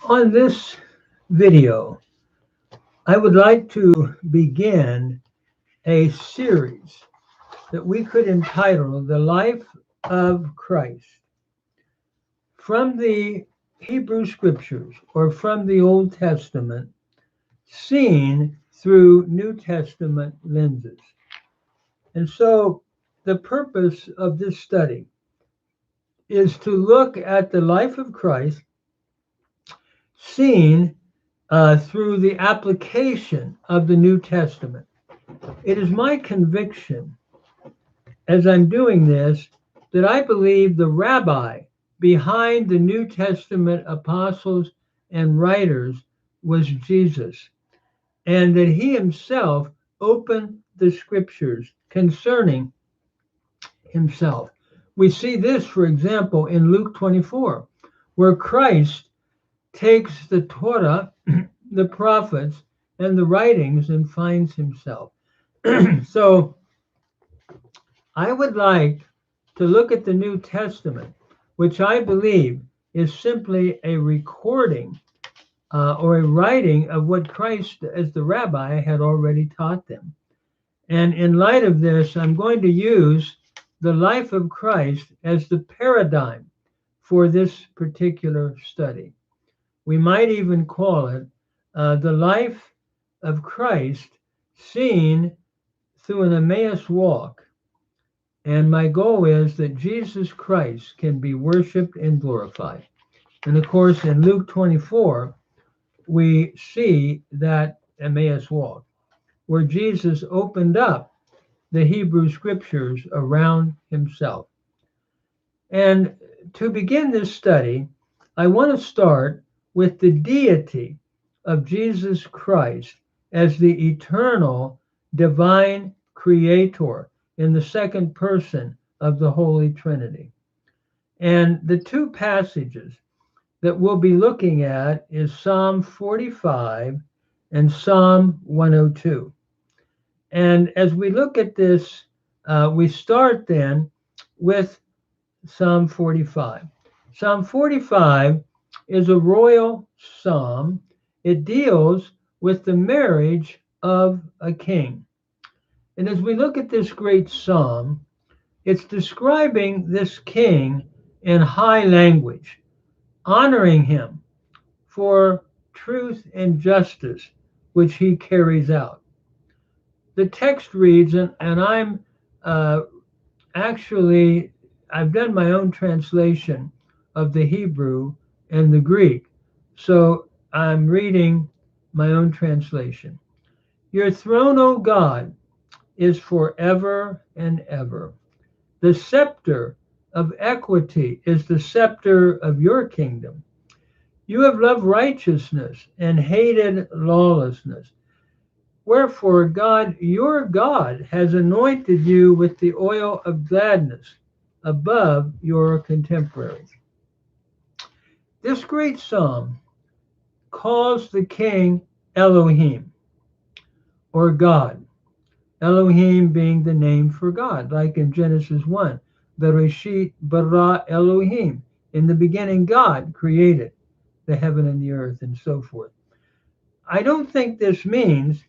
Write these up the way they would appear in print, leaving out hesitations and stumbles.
On this video, I would like to begin a series that we could entitle The Life of Christ from the Hebrew Scriptures or from the Old Testament, seen through New Testament lenses. And so the purpose of this study is to look at the life of Christ seen through the application of the New Testament. It is my conviction as I'm doing this that I believe the rabbi behind the New Testament apostles and writers was Jesus, and that he himself opened the scriptures concerning himself. We see this, for example, in Luke 24, where Christ takes the Torah, the prophets, and the writings and finds himself. So I would like to look at the New Testament, which I believe is simply a recording or a writing of what Christ, as the rabbi, had already taught them. And in light of this, I'm going to use the life of Christ as the paradigm for this particular study. We might even call it the life of Christ seen through an Emmaus walk. And my goal is that Jesus Christ can be worshiped and glorified. And of course, in Luke 24, we see that Emmaus walk, where Jesus opened up the Hebrew scriptures around himself. And to begin this study, I want to start with the deity of Jesus Christ as the eternal divine creator in the second person of the Holy Trinity. And the two passages that we'll be looking at is Psalm 45 and Psalm 102. And as we look at this, we start then with Psalm 45. Psalm 45 is a royal psalm. It deals with the marriage of a king. And as we look at this great psalm, it's describing this king in high language, honoring him for truth and justice, which he carries out. The text reads, and I'm actually, I've done my own translation of the Hebrew and the Greek. So I'm reading my own translation. Your throne, O God, is forever and ever. The scepter of equity is the scepter of your kingdom. You have loved righteousness and hated lawlessness. Wherefore God, your God, has anointed you with the oil of gladness above your contemporaries. This great psalm calls the king Elohim, or God. Elohim being the name for God, like in Genesis 1, Bereshit bara Elohim. In the beginning, God created the heaven and the earth, and so forth. I don't think this means,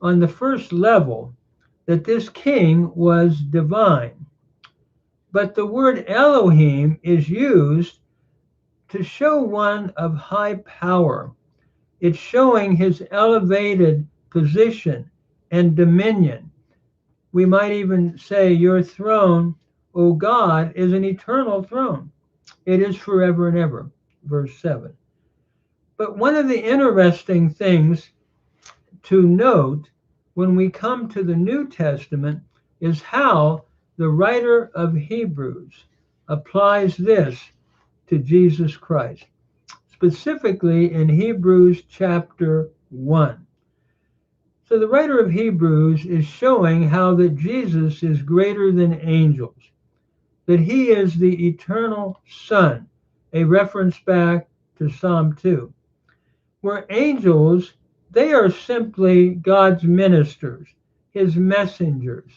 on the first level, that this king was divine. But the word Elohim is used to show one of high power. It's showing his elevated position and dominion. We might even say your throne, O God, is an eternal throne. It is forever and ever, verse 7. But one of the interesting things to note when we come to the New Testament is how the writer of Hebrews applies this to Jesus Christ, specifically in Hebrews chapter 1. So the writer of Hebrews is showing how that Jesus is greater than angels, that he is the eternal Son, a reference back to Psalm 2, where angels, they are simply God's ministers, his messengers.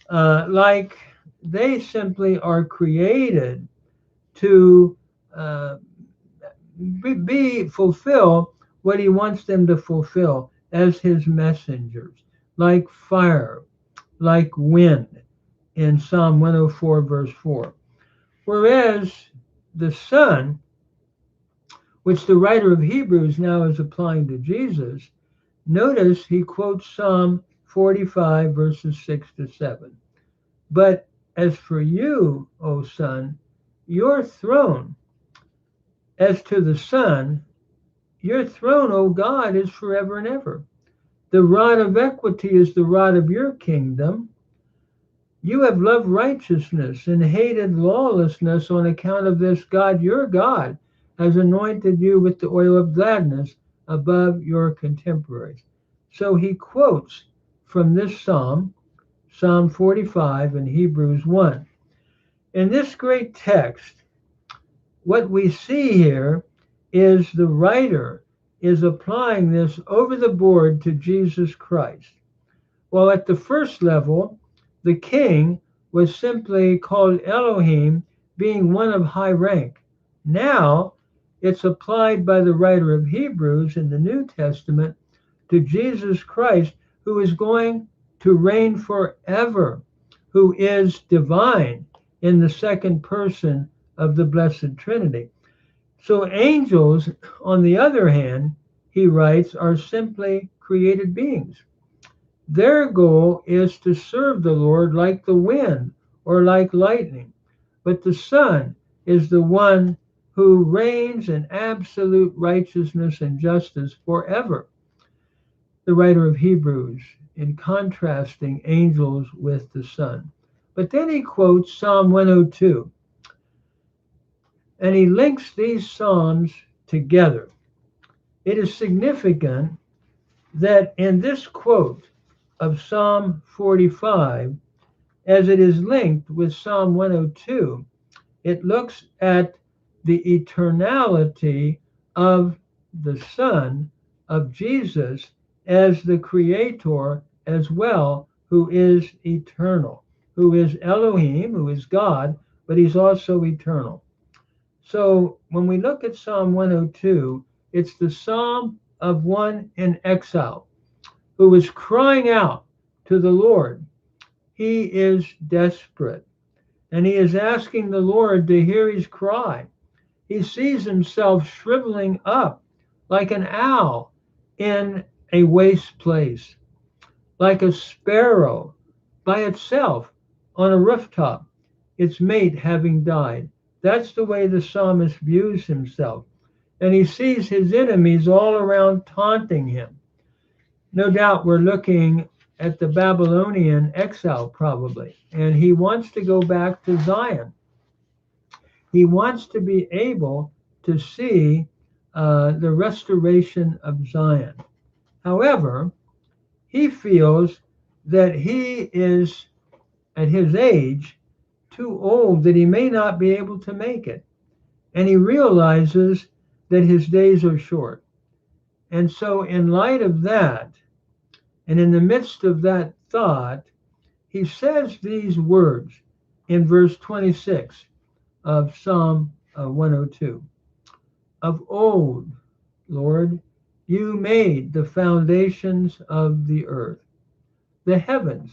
Like they simply are created to fulfill what he wants them to fulfill as his messengers, like fire, like wind in Psalm 104, verse 4. Whereas the Son, which the writer of Hebrews now is applying to Jesus, notice he quotes Psalm 45, verses 6 to 7. But as for you, O Son, your throne, as to the Son, your throne, O God, is forever and ever. The rod of equity is the rod of your kingdom. You have loved righteousness and hated lawlessness. On account of this, God, your God, has anointed you with the oil of gladness above your contemporaries. So he quotes from this psalm, Psalm 45 and Hebrews 1. In this great text, what we see here is the writer is applying this over the board to Jesus Christ. Well, at the first level, the king was simply called Elohim, being one of high rank. Now, it's applied by the writer of Hebrews in the New Testament to Jesus Christ, who is going to reign forever, who is divine in the second person of the Blessed Trinity. So angels, on the other hand, he writes, are simply created beings. Their goal is to serve the Lord like the wind or like lightning. But the Son is the one who reigns in absolute righteousness and justice forever. The writer of Hebrews, in contrasting angels with the Son. But then he quotes Psalm 102. And he links these psalms together. It is significant that in this quote of Psalm 45, as it is linked with Psalm 102, it looks at the eternality of the Son, of Jesus, as the Creator as well, who is eternal, who is Elohim, who is God, but he's also eternal. So when we look at Psalm 102, it's the psalm of one in exile who is crying out to the Lord. He is desperate, and he is asking the Lord to hear his cry. He sees himself shriveling up like an owl in a waste place, like a sparrow by itself on a rooftop, its mate having died. That's the way the psalmist views himself. And he sees his enemies all around taunting him. No doubt we're looking at the Babylonian exile, probably. And he wants to go back to Zion. He wants to be able to see the restoration of Zion. However, he feels that he is, at his age, too old, that he may not be able to make it. And he realizes that his days are short. And so, in light of that, and in the midst of that thought, he says these words in verse 26 of Psalm 102. Of old, Lord, you made the foundations of the earth. The heavens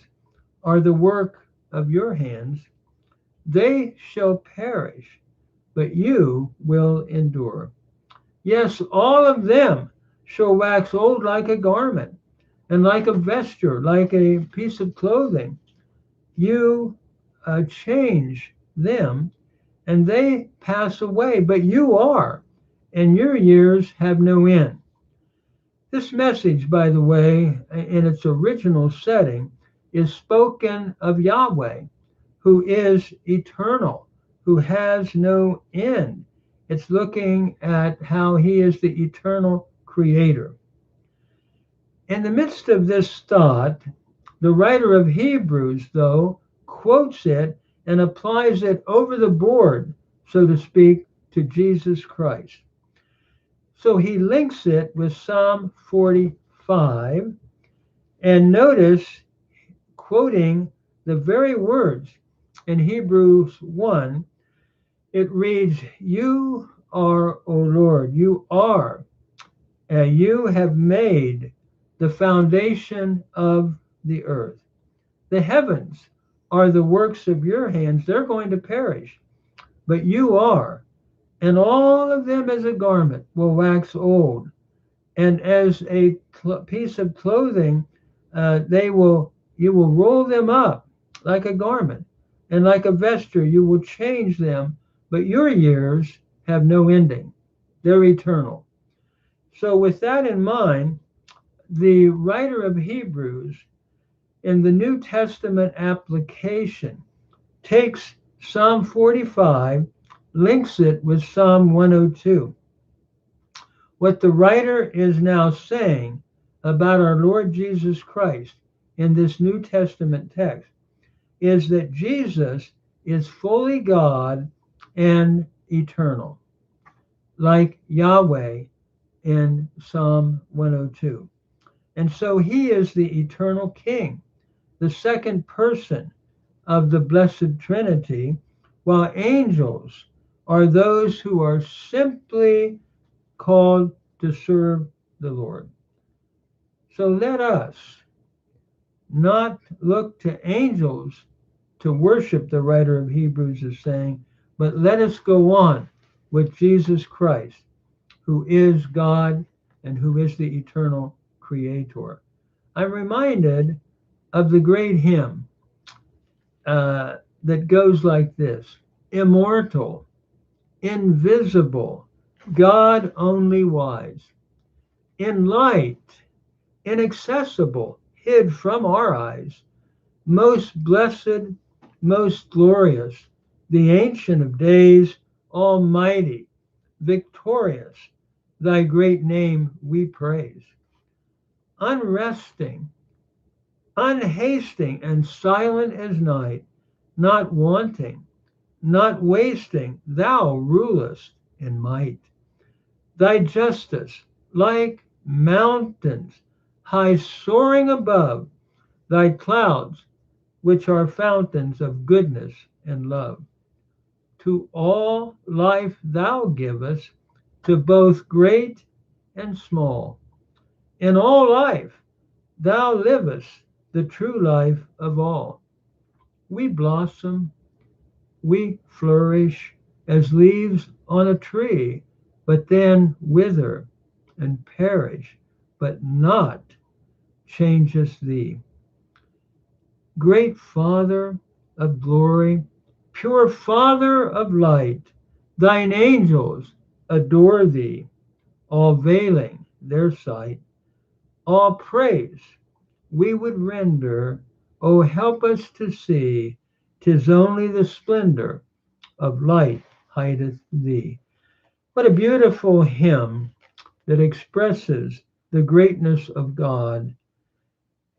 are the work of your hands. They shall perish, but you will endure. Yes, all of them shall wax old like a garment, and like a vesture, like a piece of clothing. You change them, and they pass away, but you are, and your years have no end. This message, by the way, in its original setting, is spoken of Yahweh, who is eternal, who has no end. It's looking at how he is the eternal creator. In the midst of this thought, the writer of Hebrews, though, quotes it and applies it over the board, so to speak, to Jesus Christ. So he links it with Psalm 45, and notice, quoting the very words in Hebrews 1, it reads, You are, O Lord. You are. You have made the foundation of the earth. The heavens are the works of your hands. They're going to perish, but you are. And all of them as a garment will wax old. And as a piece of clothing, you will roll them up like a garment. And like a vesture, you will change them. But your years have no ending. They're eternal. So with that in mind, the writer of Hebrews in the New Testament application takes Psalm 45, links it with Psalm 102. What the writer is now saying about our Lord Jesus Christ in this New Testament text is that Jesus is fully God and eternal, like Yahweh in Psalm 102. And so he is the eternal King, the second person of the blessed Trinity, while angels are those who are simply called to serve the Lord. So let us not look to angels to worship, the writer of Hebrews is saying, but let us go on with Jesus Christ, who is God and who is the eternal creator. I'm reminded of the great hymn that goes like this: immortal, invisible, God only wise, in light, inaccessible, hid from our eyes, most blessed, most glorious, the Ancient of Days, almighty, victorious, thy great name we praise. Unresting, unhasting, and silent as night, not wanting, not wasting, thou rulest in might. Thy justice, like mountains, high soaring above, thy clouds, which are fountains of goodness and love. To all life thou givest, to both great and small. In all life thou livest the true life of all. We blossom, we flourish as leaves on a tree, but then wither and perish, but not changes thee. Great Father of glory, pure Father of light, thine angels adore thee, all veiling their sight. All praise we would render, oh help us to see, 'tis only the splendor of light hideth thee. What a beautiful hymn that expresses the greatness of God.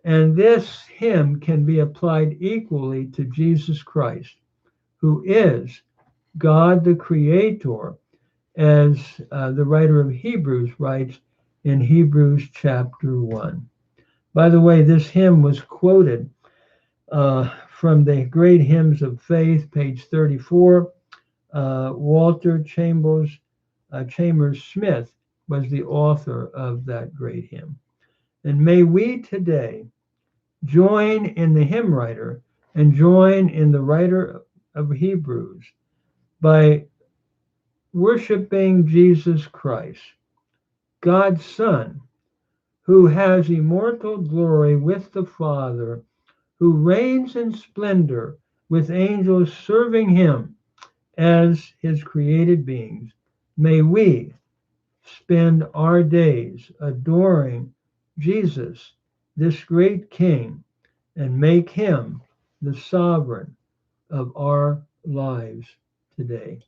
And this hymn can be applied equally to Jesus Christ, who is God the Creator, as the writer of Hebrews writes in Hebrews chapter 1. By the way, this hymn was quoted from the Great Hymns of Faith, page 34. Walter Chambers Smith was the author of that great hymn. And may we today join in the hymn writer and join in the writer of Hebrews by worshiping Jesus Christ, God's Son, who has immortal glory with the Father, who reigns in splendor with angels serving him as his created beings. May we spend our days adoring Jesus, this great King, and make him the sovereign of our lives today.